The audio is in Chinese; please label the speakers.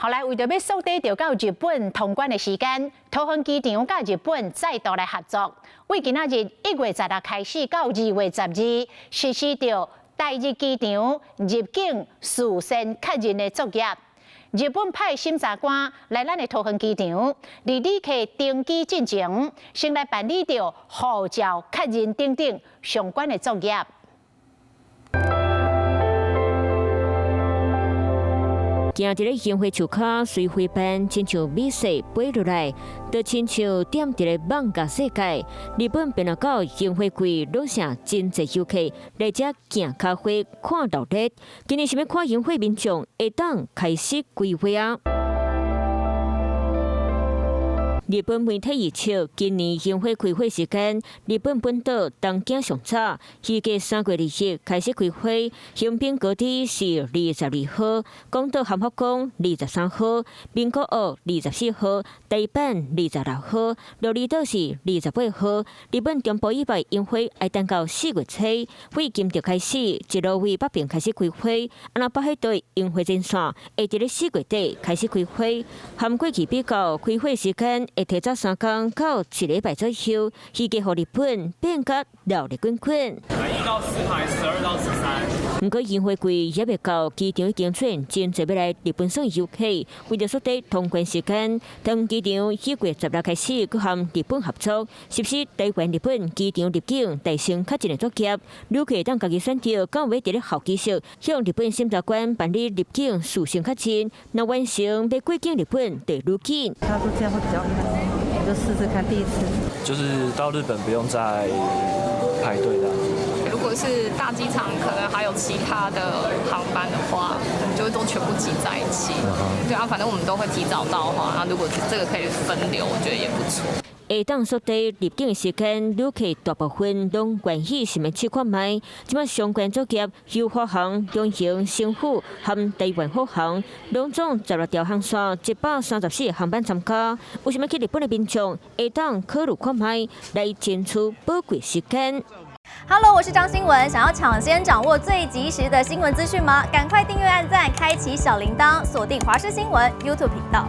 Speaker 1: 后来为着要缩短到日本通关的时间，桃园机场甲日本再度来合作，为今仔日1月16开始到2月12实施着台日机场入境事先确认的作业。日本派审查官来咱的桃园机场，伫旅客登机进前，先来办理着护照确认等等相关的作业。
Speaker 2: 行伫咧樱花树骹随花瓣，亲像美色飞落来，就亲像点伫咧网甲世界。日本便来到樱花季，落下真侪游客来遮行咖啡、看落日。今年想要看樱花民众，会当开始规划啊。 日本媒体预测，今年樱花开花时间，日本本岛东京上早，预计3月2日开始开花。横滨高地是22号，广岛函福宫23号，名古屋24号，台版26号，鹿儿岛是28号。日本中部以外樱花要等到4月初，会今就开始，一路为北边开始开花。那北海道樱花前线会伫咧4月底开始开花，和过去比较，开花时间。 会提早3天到1礼拜左右，预计互日本变甲热力滚滚。1
Speaker 3: 到4排，12到13。
Speaker 2: 不过樱花季也未到，机场已经出现真侪要来日本省游客，为着缩短通关时间，桃园机场1月16开始，佮和日本合作实施台湾日本机场入境大型确认的作业。旅客当家己选择，敢有要伫咧候机室向日本审查官办理入境事先确认，那完成要过境日本就愈紧。
Speaker 4: 他说这样会比较快。 就试试看，第一次
Speaker 5: 就是到日本不用再排队的。
Speaker 6: 如果是大机场，可能还有其他的航班的话，我们就会都全部挤在一起。对啊，反正我们都会提早到的话，那如果这个可以分流，我觉得也不错。
Speaker 2: 会当缩短入境的时间，旅客大部分拢愿意想要去看卖。即摆相关作业由华航、中型、新府和台湾虎航拢总16条航线，134个航班参加。有想要去日本的民众，会当考虑看卖，来争取宝贵时间。
Speaker 7: Hello， 我是张新文。想要抢先掌握最及时的新闻资讯吗？赶快订阅、按赞、开启小铃铛，锁定华视新闻 YouTube 频道。